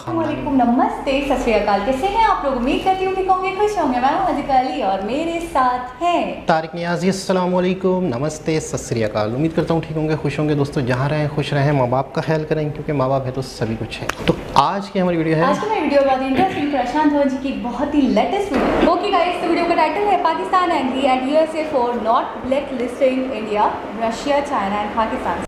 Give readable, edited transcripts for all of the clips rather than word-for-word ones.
वालेकुम, नमस्ते, सत श्री अकाल। कैसे हैं आप लोग? उम्मीद करती हूँ कि होंगे, खुश होंगे। मैं हूं अज़ीज़ा अली और मेरे साथ हैं तारिक नियाज़ी। अस्सलाम वालेकुम, नमस्ते, सत श्री अकाल। उम्मीद करता हूँ ठीक होंगे, खुश होंगे। दोस्तों जहाँ रहें खुश रहें, माँ बाप का ख्याल करें क्योंकि माँ बाप है तो सभी कुछ है। तो आज की हमारी वीडियो है, आज की मेरी वीडियो बहुत इंटरेस्टिंग, प्रशांत धवन जी की बहुत ही लेटेस्ट वीडियो। ओके गाइस, तो वीडियो का टाइटल है Pakistan angry at USA for not blacklisting India, Russia, China and Pakistan.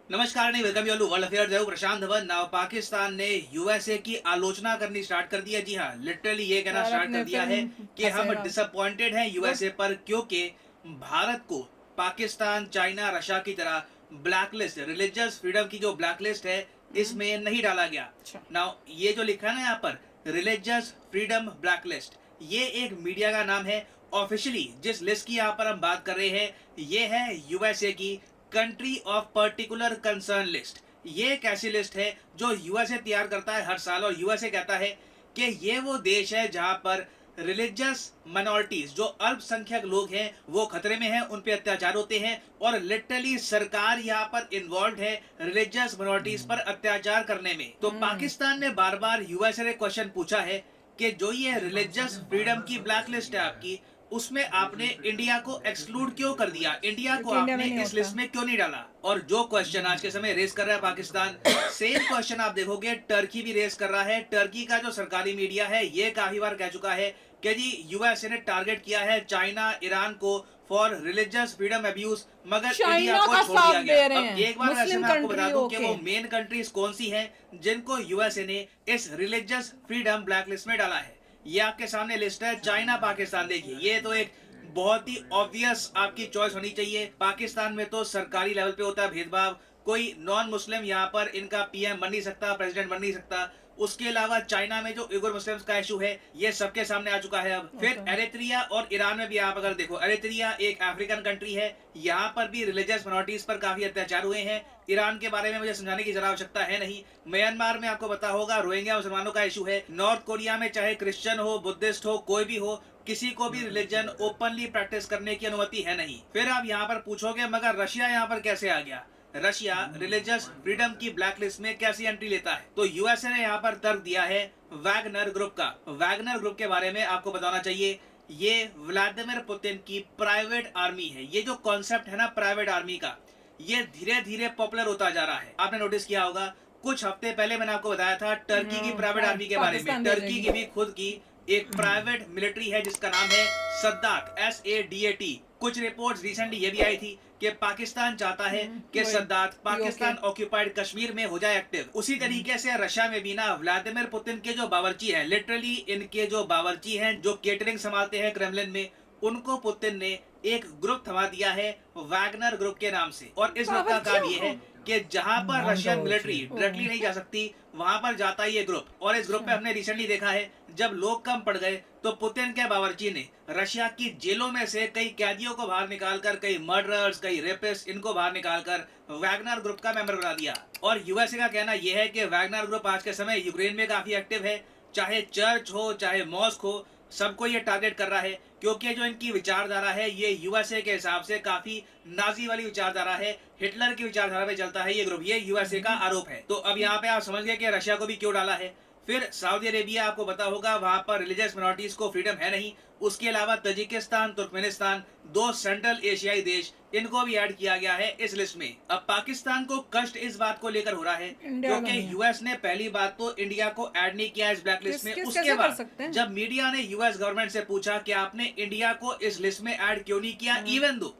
नमस्कार नहीं, welcome you to world affairs. मैं प्रशांत धवन। नाउ पाकिस्तान ने यूएसए की आलोचना करनी स्टार्ट कर दी है। जी हाँ, लिटरली ये कहना स्टार्ट कर दिया है कि हम डिसअपॉइंटेड हैं यूएसए पर, क्योंकि भारत को पाकिस्तान, चाइना, रशिया की तरह ब्लैकलिस्ट, रिलीजियस फ्रीडम की जो ब्लैकलिस्ट है इसमें नहीं डाला गया। नाउ ये जो लिखा है ना यहाँ पर, रिलीजियस फ्रीडम ब्लैकलिस्ट, ये एक मीडिया का नाम है। ऑफिशियली जिस लिस्ट की यहाँ पर हम बात कर रहे हैं ये है यूएसए की country of particular concern list. ये एक ऐसी लिस्ट है जो यूएसए तैयार करता है हर साल, और यूएसए कहता है कि ये वो देश है जहां पर रिलीजियस माइनॉरिटीज, जो अल्पसंख्यक लोग हैं, वो खतरे में हैं, उन पे अत्याचार होते हैं, और लिटरली सरकार यहाँ पर इन्वॉल्व है रिलीजियस माइनॉरिटीज पर अत्याचार करने में। तो पाकिस्तान ने बार बार यूएसए ने क्वेश्चन पूछा है कि जो ये रिलीजियस फ्रीडम की ब्लैक लिस्ट है आपकी, उसमें आपने इंडिया को एक्सक्लूड क्यों कर दिया, इंडिया को आपने इस लिस्ट में क्यों नहीं डाला। और जो क्वेश्चन आज के समय रेस कर रहा है पाकिस्तान, सेम क्वेश्चन आप देखोगे टर्की भी रेस कर रहा है। टर्की का जो सरकारी मीडिया है ये काफी बार कह चुका है कि जी यूएसए ने टारगेट किया है चाइना, ईरान को फॉर रिलीजियस फ्रीडम अब्यूज, मगर इंडिया को छोड़ दिया गया। अब एक बार वैसे मैं आपको बता दूं कि वो मेन कंट्रीज कौन सी हैं जिनको यूएसए ने इस रिलीजियस फ्रीडम ब्लैक लिस्ट में डाला है। ये आपके सामने लिस्ट है, चाइना, पाकिस्तान। देखिए ये तो एक बहुत ही ऑब्वियस आपकी चॉइस होनी चाहिए। पाकिस्तान में तो सरकारी लेवल पे होता है भेदभाव, कोई नॉन मुस्लिम यहाँ पर इनका पीएम बन नहीं सकता, प्रेसिडेंट बन नहीं सकता। उसके अलावा चाइना में जो उइगुर मुस्लिम्स का इशू है ये सबके सामने आ चुका है। अब फिर एरित्रिया और ईरान में भी आप अगर देखो, एरित्रिया एक अफ्रीकन कंट्री है, यहाँ पर भी रिलीजियस माइनॉरिटीज पर काफी अत्याचार हुए हैं। ईरान के बारे में मुझे समझाने की जरा आवश्यकता है नहीं। म्यांमार में आपको पता होगा रोहिंग्या मुसलमानों का इशू है। नॉर्थ कोरिया में चाहे क्रिश्चियन हो, बुद्धिस्ट हो, कोई भी हो, किसी को भी रिलीजन ओपनली प्रैक्टिस करने की अनुमति है नहीं। फिर आप यहाँ पर पूछोगे मगर रशिया यहाँ पर कैसे आ गया, रशिया रिलीजियस फ्रीडम की ब्लैक लिस्ट में कैसी एंट्री लेता है। तो यूएसए ने यहाँ पर तर्क दिया है वैगनर ग्रुप का। वैगनर ग्रुप के बारे में आपको बताना चाहिए, ये व्लादिमीर पुतिन की प्राइवेट आर्मी है। ये जो कॉन्सेप्ट है ना प्राइवेट आर्मी का, ये धीरे धीरे पॉपुलर होता जा रहा है। आपने नोटिस किया होगा, कुछ हफ्ते पहले मैंने आपको बताया था टर्की की प्राइवेट आर्मी के बारे में। टर्की की भी खुद की एक प्राइवेट मिलिट्री है जिसका नाम है सद्दात, SADAT। कुछ रिपोर्ट्स रिसेंटली ये भी आई थी कि पाकिस्तान चाहता है कि सद्दात पाकिस्तान ऑक्यूपाइड कश्मीर में हो जाए एक्टिव। उसी तरीके से रशिया में भी ना व्लादिमीर पुतिन के जो बावर्ची हैं, लिटरली इनके जो बावर्ची हैं जो केटरिंग संभालते हैं क्रेमलिन में, उनको पुतिन ने एक ग्रुप थमा दिया है वैगनर ग्रुप के नाम से। और इस ग्रुप का काम ये है कि जहां पर रशियन मिलिट्री डायरेक्टली नहीं जा सकती वहां पर जाता है ये ग्रुप। और इस ग्रुप में हमने रिसेंटली देखा है जब लोग कम पड़ गए तो पुतिन के बावर्ची ने रशिया की जेलों में से कई कैदियों को बाहर निकालकर, कई मर्डरर्स, कई रेपिस्ट, इनको बाहर निकालकर वैगनर ग्रुप का मेंबर बना दिया। और यूएसए का कहना यह है कि वैगनर ग्रुप आज के समय यूक्रेन में काफी एक्टिव है। चाहे चर्च हो, चाहे मॉस्क हो, सबको ये टारगेट कर रहा है, क्योंकि जो इनकी विचारधारा है ये यूएसए के हिसाब से काफी नाजी वाली विचारधारा है, हिटलर की विचारधारा पे चलता है ये ग्रुप। ये यूएसए का आरोप है। तो अब यहाँ पे आप समझ गए कि रशिया को भी क्यों डाला है। फिर सऊदी अरेबिया, आपको पता होगा वहां पर रिलीजियस माइनॉरिटीज को फ्रीडम है नहीं। उसके अलावा तजिकिस्तान, तुर्कमेनिस्तान, दो सेंट्रल एशियाई देश, इनको भी ऐड किया गया है इस लिस्ट में। अब पाकिस्तान को कष्ट इस बात को लेकर हो रहा है क्योंकि यूएस ने पहली बात तो इंडिया को ऐड नहीं किया इस ब्लैक लिस्ट में। उसके बाद जब मीडिया ने यूएस गवर्नमेंट से पूछा कि आपने इंडिया को इस लिस्ट में ऐड क्यों नहीं किया, इवन दो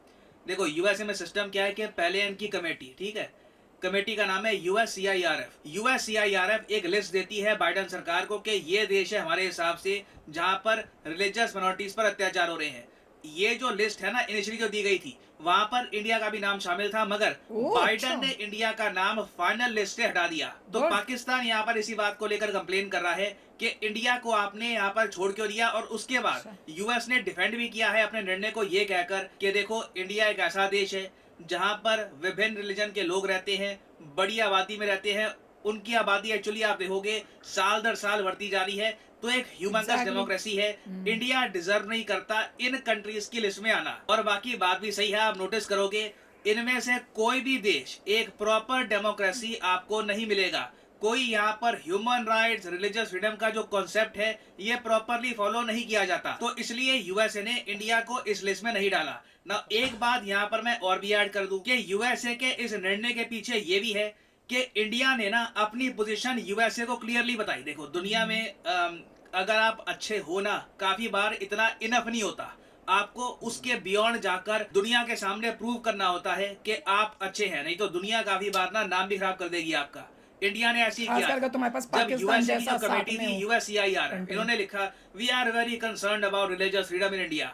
देखो यूएसए में सिस्टम क्या है कि पहले इनकी कमेटी, ठीक है, कमेटी का नाम है USCIRF। USCIRF एक लिस्ट देती है बाइडेन सरकार को कि ये देश है हमारे हिसाब से जहां पर रिलीजियस माइनॉरिटीज पर अत्याचार हो रहे हैं। ये जो लिस्ट है ना इनिशियली जो दी गई थी वहां पर इंडिया का भी नाम शामिल था, मगर बाइडेन ने इंडिया का नाम फाइनल लिस्ट से हटा दिया। तो पाकिस्तान यहाँ पर इसी बात को लेकर कंप्लेन कर रहा है कि इंडिया को आपने यहाँ पर छोड़ क्यों दिया। और उसके बाद यूएस ने डिफेंड भी किया है अपने निर्णय को, ये कहकर कि देखो इंडिया एक ऐसा देश है जहां पर विभिन्न रिलीजन के लोग रहते हैं, बड़ी आबादी में रहते हैं। उनकी आबादी एक्चुअली आप देखोगे साल दर साल बढ़ती जा रही है। तो एक ह्यूमनस डेमोक्रेसी है, इंडिया डिजर्व नहीं करता इन कंट्रीज की लिस्ट में आना। और बाकी बात भी सही है, आप नोटिस करोगे इनमें से कोई भी देश एक प्रॉपर डेमोक्रेसी आपको नहीं मिलेगा। कोई यहाँ पर ह्यूमन राइट्स, रिलीजियस फ्रीडम का जो कॉन्सेप्ट है ये प्रॉपरली फॉलो नहीं किया जाता। तो इसलिए यूएसए ने इंडिया को इस लिस्ट में नहीं डाला ना। एक बात यहाँ पर मैं और भी ऐड कर दूं कि यूएसए के इस निर्णय के पीछे ये भी है कि इंडिया ने ना अपनी पोजीशन यूएसए को क्लियरली बताई। देखो दुनिया में अगर आप अच्छे हो ना, काफी बार इतना इनफ नहीं होता, आपको उसके बियॉन्ड जाकर दुनिया के सामने प्रूव करना होता है कि आप अच्छे हैं, नहीं तो दुनिया काफी बार ना नाम भी खराब कर देगी आपका। इंडिया ने ऐसी किया। जब यूएसए की जो कमेटी थी यूएससीआईआर, इन्होंने लिखा we are very concerned about religious freedom in India.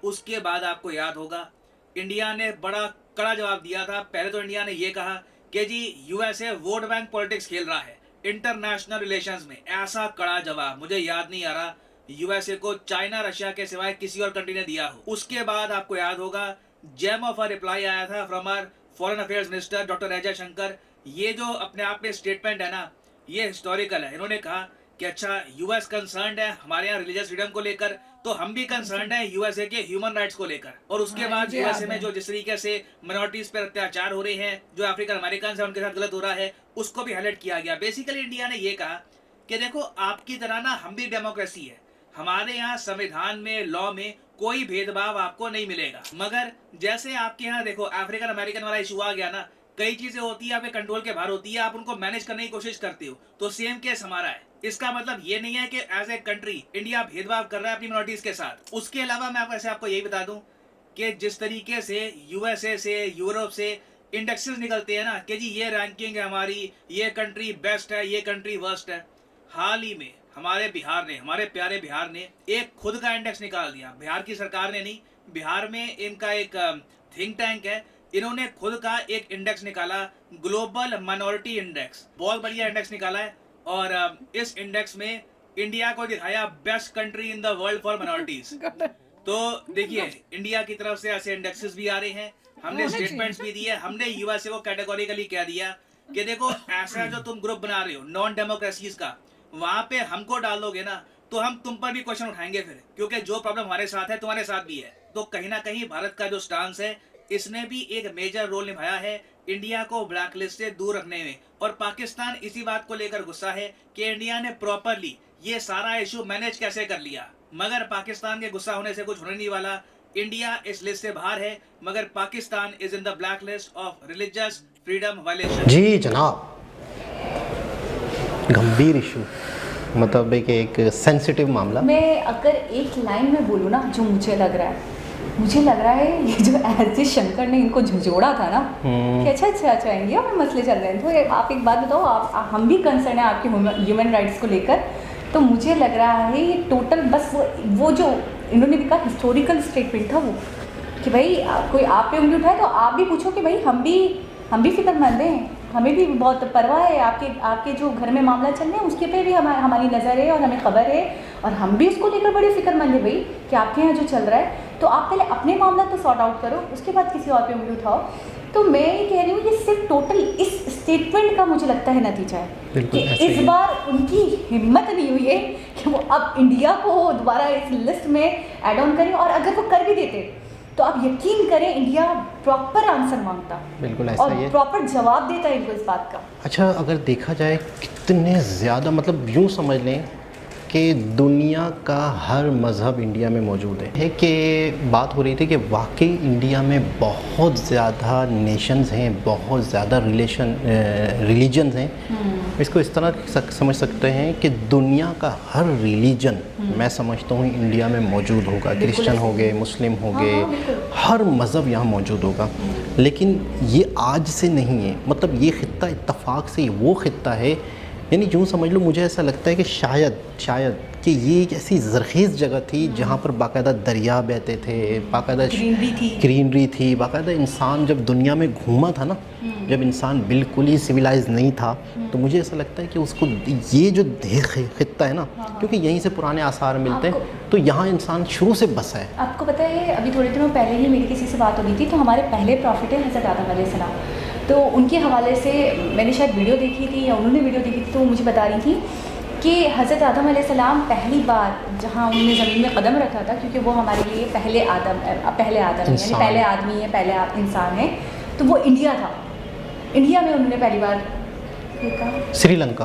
उसके बाद आपको याद होगा इंडिया ने बड़ा कड़ा जवाब दिया था। पहले तो इंडिया ने ये कहा कि जी यूएसए वोट बैंक पॉलिटिक्स खेल रहा है इंटरनेशनल रिलेशंस में। ऐसा कड़ा जवाब मुझे याद नहीं आ रहा यूएसए को चाइना रशिया के सिवाय किसी और कंट्री ने दिया हो। उसके बाद आपको याद होगा जेम ऑफ अ रिप्लाई आया था from our foreign affairs minister doctor S Jaishankar. ये जो अपने आप में स्टेटमेंट है ना, ये हिस्टोरिकल है। इन्होंने कहा कि अच्छा यूएस कंसर्न्ड है हमारे यहाँ रिलीजियस फ्रीडम को लेकर, तो हम भी कंसर्न्ड है यूएसए के ह्यूमन राइट्स को लेकर। और उसके बाद यूएसए में जो जिस तरीके से माइनॉरिटीज पर अत्याचार हो रहे हैं, जो अफ्रीकन अमेरिकन है उनके साथ गलत हो रहा है, उसको भी हाईलाइट किया गया। बेसिकली इंडिया ने ये कहा कि देखो आपकी तरह ना हम भी डेमोक्रेसी है, हमारे यहाँ संविधान में, लॉ में कोई भेदभाव आपको नहीं मिलेगा। मगर जैसे आपके यहाँ देखो अफ्रीकन अमेरिकन वाला इशू आ गया ना, कई चीजें होती है आपके कंट्रोल के बाहर होती है, आप उनको मैनेज करने की कोशिश करते हो, तो सेम केस हमारा है। इसका मतलब ये नहीं है कि एज ए कंट्री इंडिया भेदभाव कर रहा है अपनी मिनोरिटीज के साथ। उसके अलावा मैं आपको यही बता दूं कि जिस तरीके से यूएसए से, यूरोप से इंडेक्सेस निकलते हैं ना कि जी ये रैंकिंग है हमारी, ये कंट्री बेस्ट है, ये कंट्री वर्स्ट है। हाल ही में हमारे बिहार ने, हमारे प्यारे बिहार ने एक खुद का इंडेक्स निकाल दिया। बिहार की सरकार ने नहीं, बिहार में इनका एक थिंक टैंक है, इन्होंने खुद का एक इंडेक्स निकाला, ग्लोबल माइनॉरिटी इंडेक्स। बहुत बढ़िया इंडेक्स निकाला है और इस इंडेक्स में इंडिया को दिखाया best country in the world for minorities. तो देखिए इंडिया की तरफ से ऐसे इंडेक्सेस भी आ रहे हैं, हमने स्टेटमेंट्स भी दिए, हमने यूएसए को कैटेगोरिकली कह दिया कि देखो ऐसा जो तुम ग्रुप बना रहे हो नॉन डेमोक्रेसीज का, वहां पे हमको डालोगे ना तो हम तुम पर भी क्वेश्चन उठाएंगे फिर, क्योंकि जो प्रॉब्लम हमारे साथ है तुम्हारे साथ भी है। तो कहीं ना कहीं भारत का जो स्टांस है इसने भी एक मेजर रोल निभाया है इंडिया को ब्लैकलिस्ट से दूर रखने में। और पाकिस्तान इसी बात को लेकर गुस्सा है कि इंडिया ने प्रॉपरली ये सारा इशू मैनेज कैसे कर लिया। मगर पाकिस्तान के गुस्सा होने से कुछ होने नहीं वाला। इंडिया इस लिस्ट से बाहर है, मगर Pakistan is in the black list of religious freedom violation. जी जनाब, गंभीर इशू, मतलब एक सेंसिटिव मामला। मैं अगर एक लाइन में बोलूँ ना, जो मुझे लग रहा है ये जो एस शंकर ने इनको झुझोड़ा था ना कि अच्छा इंडिया में मसले चल रहे हैं, तो आप एक बात बताओ, आप हम भी कंसर्न है आपके ह्यूमन राइट्स को लेकर। तो मुझे लग रहा है ये टोटल बस वो जो इन्होंने भी कहा हिस्टोरिकल स्टेटमेंट था वो, कि भाई कोई आप पे उंगली उठाए तो आप भी पूछो कि भाई हम भी फिक्रमंद हैं, हमें भी बहुत परवाह है आपके जो घर में मामला चल रहे हैं उसके पे भी हमारी नज़र है और हमें खबर है, और हम भी उसको लेकर बड़े फिक्रमंद है भाई कि आपके यहाँ जो चल रहा है। तो आप पहले अपने मामला तो सॉर्ट आउट करो, उसके बाद किसी और पे उंगली उठाओ। तो मैं ये कह रही हूँ ये सिर्फ टोटल इस स्टेटमेंट का मुझे लगता है नतीजा है कि इस बार उनकी हिम्मत नहीं हुई है कि वो अब इंडिया को दोबारा इस लिस्ट में ऐड ऑन करें, और अगर वो कर भी देते तो आप यकीन करें इंडिया प्रॉपर आंसर मांगता, बिल्कुल ऐसा और ही है, प्रॉपर जवाब देता है इनको इस बात का। अच्छा अगर देखा जाए कितने ज़्यादा, मतलब यूँ समझ लें कि दुनिया का हर मज़हब इंडिया में मौजूद है कि बात हो रही थी कि वाकई इंडिया में बहुत ज़्यादा नेशंस हैं, बहुत ज़्यादा रिलीजन्स हैं। इसको इस तरह समझ सकते हैं कि दुनिया का हर रिलीजन मैं समझता हूँ इंडिया में मौजूद होगा। क्रिश्चियन हो गए, मुस्लिम हो गए, हर मज़हब यहाँ मौजूद होगा। लेकिन ये आज से नहीं है, मतलब ये ख़ित्ता इत्तफ़ाक़ से वो ख़ित्ता है, यानी यूँ समझ लो, मुझे ऐसा लगता है कि शायद कि ये एक ऐसी ज़रख़ीज़ जगह थी जहाँ पर बाकायदा दरिया बहते थे, बाकायदा ग्रीनरी थी, बाकायदा इंसान जब दुनिया में घूमा था ना, जब इंसान बिल्कुल ही सिविलाइज नहीं था, तो मुझे ऐसा लगता है कि उसको ये जो ख़ित्ता है ना, क्योंकि यहीं से पुराने आसार मिलते हैं, तो यहाँ इंसान शुरू से बसा है। आपको पता है अभी थोड़े दिनों पहले ही मेरी किसी से बात हो रही थी, तो हमारे पहले प्रॉफिट है हज़रत आदम अलैहिस्सलाम, तो उनके हवाले से मैंने शायद वीडियो देखी थी या उन्होंने वीडियो देखी थी, तो वो मुझे बता रही थी कि हज़रत आदम अलैहिस्सलाम पहली बार जहाँ उन्होंने ज़मीन में कदम रखा था, क्योंकि वो हमारे लिए पहले आदम यानी पहले आदमी है, पहले इंसान है, तो वो इंडिया था। इंडिया में उन्होंने पहली बार अफ्रीका, श्रीलंका।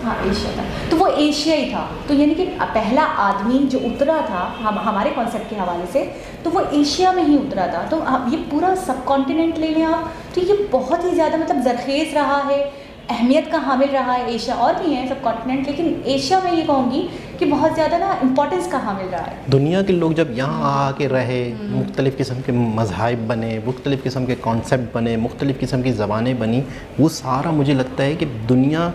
हाँ एशिया था, तो वो एशिया ही था। तो यानी कि पहला आदमी जो उतरा था हमारे कॉन्सेप्ट के हवाले से, तो वो एशिया में ही उतरा था। तो ये पूरा सब कॉन्टिनेंट ले लें आप, तो ये बहुत ही ज़्यादा मतलब जरखेज़ रहा है, अहमियत का हामिल रहा है। एशिया और भी हैं सब कॉन्टिनेंट, लेकिन एशिया में ये कहूँगी कि बहुत ज़्यादा ना इम्पोर्टेंस का हामिल रहा है। दुनिया के लोग जब यहाँ आके रहे, मुख्तलिफ़ किस्म के मज़ाहिब बने, मुख्तलिफ़ किस्म के कॉन्सेप्ट बने, मुख्तलिफ़ किस्म की ज़बानें बनी, वो सारा मुझे लगता है कि दुनिया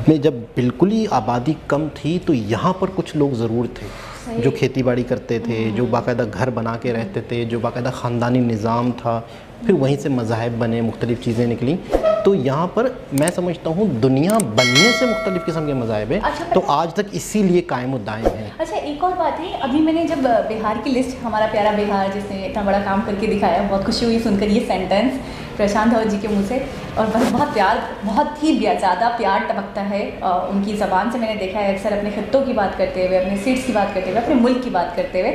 में जब बिल्कुल ही आबादी कम थी तो यहाँ पर कुछ लोग ज़रूर थे जो खेती बाड़ी करते थे, जो बाकायदा घर बना के रहते थे, जो बाकायदा ख़ानदानी निज़ाम था, फिर वहीं से मज़ाहिब बने, मुख्तलिफ़ चीज़ें निकली। तो यहाँ पर मैं समझता हूँ दुनिया बनने से मुख्तलिफ़ किस्म के मज़ाहिब हैं। अच्छा, तो आज तक इसीलिए कायम व दायम है। अच्छा, एक और बात है, अभी मैंने जब बिहार की लिस्ट, हमारा प्यारा बिहार जिसने इतना बड़ा काम करके दिखाया, बहुत खुशी हुई सुनकर ये सेंटेंस प्रशांत धवन जी के मुँह से, और बहुत ही ज़्यादा प्यार टपकता है उनकी ज़बान से। मैंने देखा है अक्सर अपने खित्तों की बात करते हुए, अपने सीट्स की बात करते हुए, अपने मुल्क की बात करते हुए,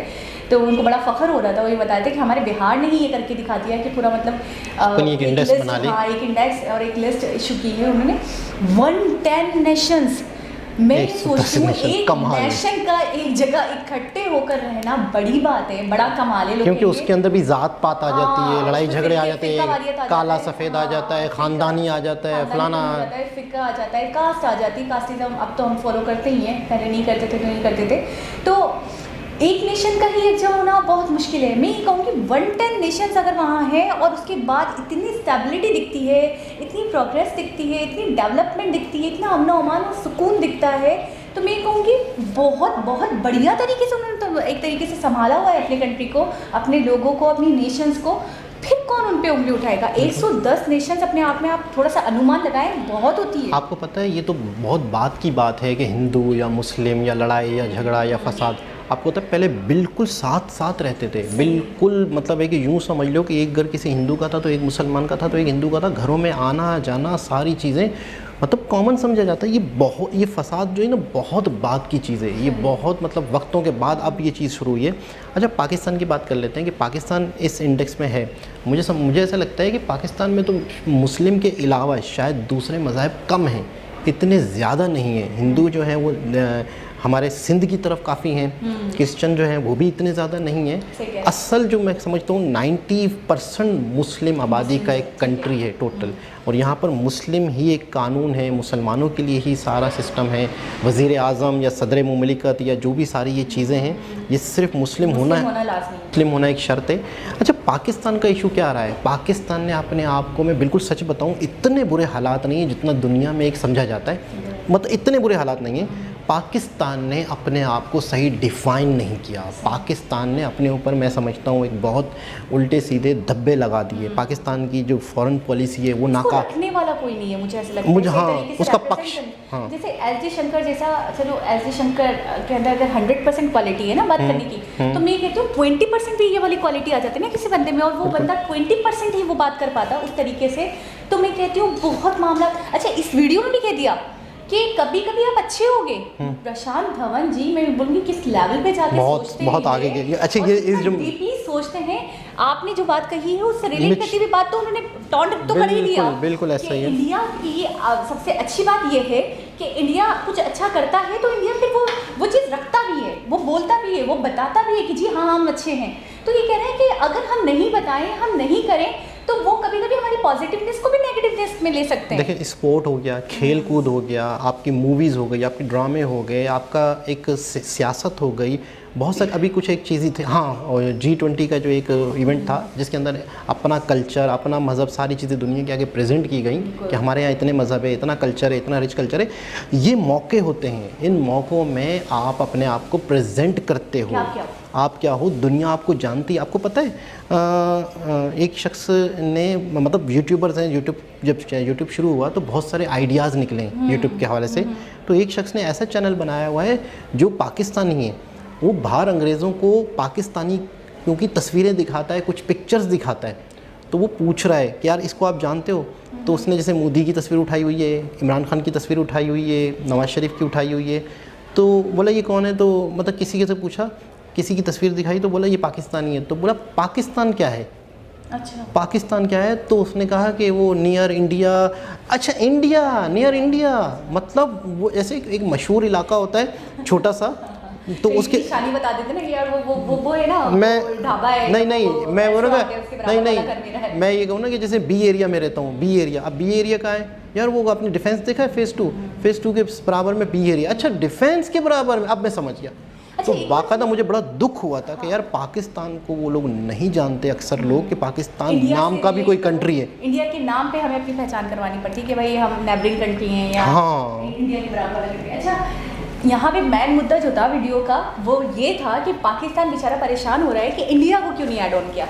तो उनको बड़ा फ़ख्र हो रहा था। वो ये बताते कि हमारे बिहार ने ही ये करके दिखा दिया कि पूरा मतलब एक इंडेक्स बना ली। हाँ, एक इंडेक्स और एक लिस्ट इशू की है उन्होंने, 110 नेशंस। मैं सोचती हूँ एक नेशन का एक जगह इकट्ठे होकर रहना बड़ी बात है, बड़ा कमाल है। क्योंकि उसके अंदर भी ज़ात पात आ जाती है, लड़ाई झगड़े आ जाते हैं, काला सफ़ेद आ जाता है, ख़ानदानी आ जाता है, फलाना आ जाता है, फ़िक्र आ जाता है, कास्ट आ जाती है। कास्टिज़म अब तो हम फॉलो करते ही हैं, पहले नहीं करते थे तो नहीं करते थे। तो एक नेशन का ही एक होना बहुत मुश्किल है। मैं ये कहूँगी 110 नेशंस अगर वहाँ हैं और उसके बाद इतनी स्टेबिलिटी दिखती है, इतनी प्रोग्रेस दिखती है, इतनी डेवलपमेंट दिखती है, इतना अमन अमान और सुकून दिखता है, तो मैं कहूँगी बहुत बढ़िया तरीके से उन्होंने तो एक तरीके से संभाला हुआ है अपने कंट्री को, अपने लोगों को, अपनी नेशंस को। फिर कौन उन पे उंगली उठाएगा? 110 नेशंस अपने आप में आप थोड़ा सा अनुमान लगाएं, बहुत होती है। आपको पता है ये तो बहुत बात की बात है कि हिंदू या मुस्लिम या लड़ाई या झगड़ा या फसाद, आपको पता है पहले बिल्कुल साथ साथ रहते थे, बिल्कुल मतलब है कि यूँ समझ लो कि एक घर किसी हिंदू का था तो एक मुसलमान का था तो एक हिंदू का था, घरों में आना जाना सारी चीज़ें मतलब कॉमन समझा जाता है। ये फसाद जो है ना बहुत बात की चीज़ है, ये बहुत मतलब वक्तों के बाद अब ये चीज़ शुरू हुई है। अच्छा, पाकिस्तान की बात कर लेते हैं कि पाकिस्तान इस इंडेक्स में है। मुझे ऐसा लगता है कि पाकिस्तान में तो मुस्लिम के अलावा शायद दूसरे मज़ाहिब कम हैं, इतने ज़्यादा नहीं हैं। हिंदू जो हैं वो हमारे सिंध की तरफ काफ़ी हैं, क्रिश्चियन जो हैं वो भी इतने ज़्यादा नहीं हैं। असल जो मैं समझता हूँ 90% मुस्लिम आबादी का एक कंट्री है टोटल, और यहाँ पर मुस्लिम ही एक कानून है, मुसलमानों के लिए ही सारा सिस्टम है। वज़ीर आज़म या सदर मुमलिकत या जो भी सारी ये चीज़ें हैं, ये सिर्फ मुस्लिम होना एक शर्त है। अच्छा, पाकिस्तान का इशू क्या आ रहा है? पाकिस्तान ने अपने आप को, मैं बिल्कुल सच बताऊँ, इतने बुरे हालात नहीं है जितना दुनिया में एक समझा जाता है, मतलब इतने बुरे हालात नहीं हैं। पाकिस्तान ने अपने आप को सही डिफ़ाइन नहीं किया। पाकिस्तान ने अपने ऊपर, मैं समझता हूँ, एक बहुत उल्टे सीधे धब्बे लगा दिए। पाकिस्तान की जो फॉरेन पॉलिसी है वो नाकाफ, रखने वाला कोई नहीं है, मुझे ऐसा लगता है। मुझे हाँ उसका पक्ष, हाँ जैसे एस डी शंकर जैसा, चलो एस डी शंकर के अंदर अगर 100% क्वालिटी है ना बात करने की, तो मैं कहती हूँ 20% भी ये वाली क्वालिटी आ जाती है ना किसी बंदे में, और वो बंदा 20% ही वो बात कर पाता उस तरीके से, तो मैं कहती हूँ बहुत मामला। अच्छा, इस वीडियो में भी कह दिया कि कभी कभी आप अच्छे होगे। प्रशांत धवन जी, मैं बोलूँगी किस लेवल पे जाके सोचते हैं, बहुत आगे गए। अच्छा, ये इस जो डीपली सोचते हैं। आपने जो बात कही है उससे रिलेट करती हुई बात तो उन्होंने टॉन्ट तो कर ही दिया। बिल्कुल ऐसा ही है। इंडिया की सबसे अच्छी बात ये है कि इंडिया कुछ अच्छा करता है तो इंडिया फिर वो चीज़ रखता भी है, वो बोलता भी है, वो बताता भी है कि जी हाँ हम अच्छे हैं। तो ये कह रहे हैं कि अगर हम नहीं बताएं, हम नहीं करें, तो वो कभी कभी हमारी पॉजिटिवनेस को भी नेगेटिवनेस में ले सकते हैं। देखिए, स्पोर्ट हो गया, खेल कूद हो गया, आपकी मूवीज़ हो गई, आपके ड्रामे हो गए, आपका एक सियासत हो गई, बहुत सारी अभी कुछ एक चीज़ें थी। हाँ, और G20 का जो एक इवेंट था जिसके अंदर अपना कल्चर, अपना मज़हब, सारी चीज़ें दुनिया के आगे प्रेजेंट की गई कि हमारे यहाँ इतने मज़हब है, इतना कल्चर है, इतना रिच कल्चर है। ये मौके होते हैं, इन मौक़ों में आप अपने आप को प्रेजेंट करते हो। आप क्या हो, दुनिया आपको जानती है। आपको पता है एक शख्स ने, मतलब यूट्यूबर्स हैं, जब यूट्यूब शुरू हुआ तो बहुत सारे आइडियाज़ निकले यूट्यूब के हवाले से। तो एक शख्स ने ऐसा चैनल बनाया हुआ है जो पाकिस्तानी है, वो बाहर अंग्रेज़ों को पाकिस्तानी क्योंकि तस्वीरें दिखाता है, कुछ पिक्चर्स दिखाता है, तो वो पूछ रहा है कि यार इसको आप जानते हो? तो उसने जैसे मोदी की तस्वीर उठाई हुई है, इमरान खान की तस्वीर उठाई हुई है, नवाज़ शरीफ की उठाई हुई है, तो बोला ये कौन है? तो मतलब किसी से पूछा, किसी की तस्वीर दिखाई तो बोला ये पाकिस्तानी है। तो बोला पाकिस्तान क्या है? अच्छा। पाकिस्तान क्या है, तो उसने कहा कि वो नियर इंडिया। अच्छा, इंडिया, नियर इंडिया मतलब वो ऐसे एक मशहूर इलाका होता है छोटा सा, तो उसके निशानी बता देते ना कि यार वो है ना, मैं ढाबा है, नहीं मैं बोलूँगा नहीं, मैं ये कहूँ ना कि जैसे बी एरिया में रहता हूँ, बी एरिया, अब बी एरिया का है यार, वो आपने डिफेंस देखा है फेज़ 2 के बराबर में बी एरिया। अच्छा, डिफेंस के बराबर में, अब मैं समझ गया। तो बाकायदा मुझे बड़ा दुख हुआ था कि यार पाकिस्तान को वो लोग नहीं जानते अक्सर लोग कि पाकिस्तान नाम का भी कोई कंट्री है। इंडिया के नाम पे हमें अपनी पहचान करवानी पड़ती है कि भाई हम नेबरिंग कंट्री हैं या इंडिया के बराबर कंट्री। अच्छा, यहाँ पे मेन मुद्दा जो था वीडियो का वो ये था कि पाकिस्तान बेचारा परेशान हो रहा है कि इंडिया को क्यों नहीं ऐड ऑन किया।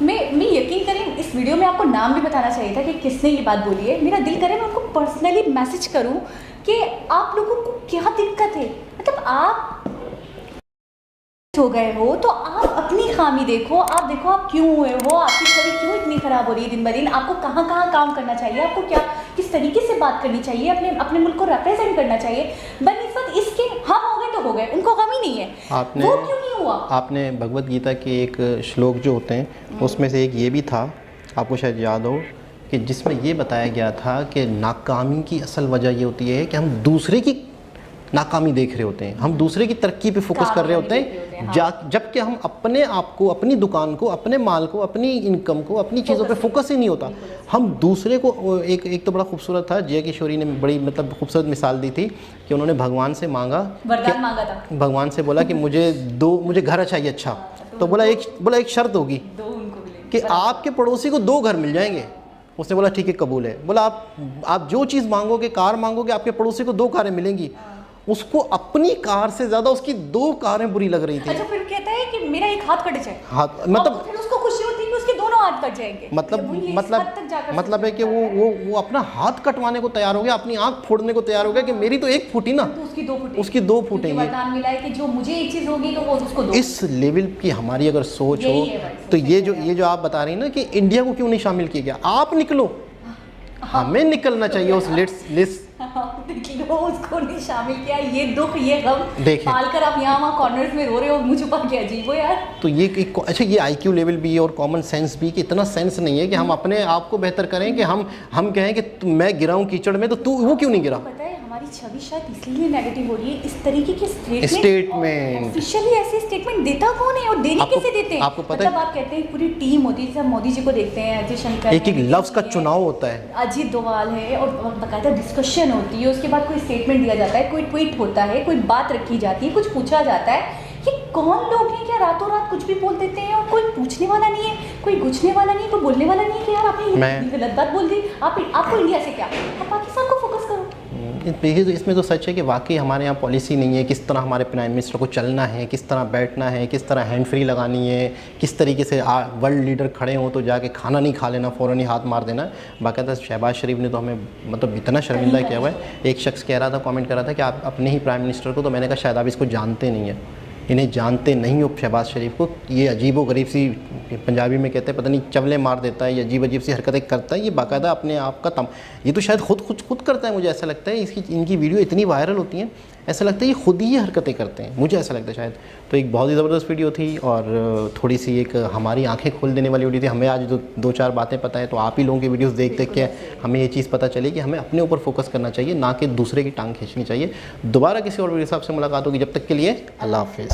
मैं यकीन करें, इस वीडियो में आपको नाम भी बताना चाहिए था कि किसने ये बात बोली है। मेरा दिल करे मैं उनको पर्सनली मैसेज करूँ कि आप लोगों को क्या दिक्कत है, मतलब आप हो गए हो तो आप अपनी खामी देखो, आप देखो आप क्यों हुए हो, आपकी छवि क्यों इतनी ख़राब हो रही है दिन ब दिन, आपको कहाँ कहाँ काम करना चाहिए, आपको क्या किस तरीके से बात करनी चाहिए, अपने मुल्क को रिप्रेजेंट करना चाहिए। बनिस्बत इसके हम हो गए तो हो गए, उनको गम ही नहीं है। वो क्यों नहीं हुआ? आपने भगवत गीता के एक श्लोक जो होते हैं उसमें से एक ये भी था, आपको शायद याद हो, कि जिसमें ये बताया गया था कि नाकामी की असल वजह ये होती है कि हम दूसरे की नाकामी देख रहे होते हैं, हम दूसरे की तरक्की पे फोकस कर रहे होते हैं, जबकि हम अपने आप को, अपनी दुकान को, अपने माल को, अपनी इनकम को, अपनी चीज़ों पे फोकस ही नहीं होता। हम दूसरे को एक तो बड़ा खूबसूरत था, जय किशोरी ने बड़ी मतलब खूबसूरत मिसाल दी थी कि उन्होंने भगवान से वरदान मांगा था। भगवान से बोला कि मुझे घर चाहिए अच्छा, तो बोला एक शर्त होगी कि आपके पड़ोसी को 2 घर मिल जाएंगे। उसने बोला ठीक है, कबूल है। बोला आप जो चीज़ मांगोगे, कार मांगोगे, आपके पड़ोसी को 2 कारें मिलेंगी। उसको अपनी कार से ज्यादा उसकी 2 कारें बुरी लग रही थी। अच्छा, फिर कहता है कि मेरा एक हाथ कट जाए, हाथ मतलब फिर उसको खुशी होती है कि उसके दोनों हाथ कट जाएंगे। मतलब है कि वो अपना हाथ कटवाने को तैयार हो गया, अपनी आंख फोड़ने को तैयार हो गया कि मेरी तो 1 फूटी ना, तो उसकी 2 फूटेंगी। वरदान मिला है कि जो मुझे एक चीज होगी तो वो उसको 2। इस लेवल की हमारी अगर सोच हो तो ये जो आप बता रही हैं ना कि इंडिया को क्यों नहीं शामिल किया गया, आप निकलो, हमें निकलना चाहिए उस लिस्ट। उसको नहीं शामिल किया, ये दुख, ये गम पालकर आप यहाँ वहाँ कॉर्नर्स में रो रहे हो, मुँह छुपा के, अजीब हो यार। तो ये अच्छा, ये IQ लेवल भी और कॉमन सेंस भी, कि इतना सेंस नहीं है कि हम अपने आप को बेहतर करें, कि हम कहें कि मैं गिरा हूँ कीचड़ में तो वो क्यों नहीं गिरा। पता है हमारी छवि शायद इसलिए नेगेटिव हो रही है, इस तरीके के स्टेटमेंट ऑफिशियली ऐसे स्टेटमेंट देता कौन है और देने कैसे देते हैं? आपको पता है, आप कहते हैं पूरी टीम होती है, जैसे मोदी जी को देखते हैं, अजय शंकर, एक लफ्ज का चुनाव होता है, अजीत डोभाल है, और बाकायदा डिस्कशन होती है, उसके बाद कोई स्टेटमेंट दिया जाता है, कोई ट्वीट होता है, कोई बात रखी जाती है, कुछ पूछा जाता है। ये कौन लोग हैं क्या रातों रात कुछ भी बोल देते हैं और कोई पूछने वाला नहीं है, कोई गुछने वाला नहीं है, कोई बोलने वाला नहीं है कि यार आपने गलत बात बोल दी, आपको इंडिया से क्या, आप पाकिस्तान को फोकस करो। इसमें तो सच है कि वाकई हमारे यहाँ पॉलिसी नहीं है, किस तरह हमारे प्राइम मिनिस्टर को चलना है, किस तरह बैठना है, किस तरह हैंड फ्री लगानी है, किस तरीके से वर्ल्ड लीडर खड़े हों तो जाके खाना नहीं खा लेना, फ़ौरन ही हाथ मार देना। बाकायदा शहबाज शरीफ ने तो हमें मतलब इतना शर्मिंदा किया हुआ है। एक शख्स कह रहा था, कमेंट कर रहा था कि आप अपने ही प्राइम मिनिस्टर को, तो मैंने कहा शायद आप इसको जानते नहीं हैं, इन्हें जानते नहीं हो शहबाज शरीफ को। ये अजीब व गरीब सी, पंजाबी में कहते हैं पता नहीं चवले मार देता है, ये अजीब अजीब सी हरकतें करता है, ये बाकायदा अपने आप का ये तो शायद खुद करता है, मुझे ऐसा लगता है। इनकी वीडियो इतनी वायरल होती हैं, ऐसा लगता है ये खुद ही ये हरकतें करते हैं, मुझे ऐसा लगता है शायद। तो एक बहुत ही ज़बरदस्त वीडियो थी और थोड़ी सी एक हमारी आंखें खोल देने वाली वीडियो थी। हमें आज 2-4 बातें पता है, तो आप ही लोगों की वीडियोस देख के हमें ये चीज़ पता चली कि हमें अपने ऊपर फोकस करना चाहिए, ना कि दूसरे की टांग खींचनी चाहिए। दोबारा किसी और वीडियो से आपसे मुलाकात होगी, जब तक के लिए अल्लाह हाफ़िज़।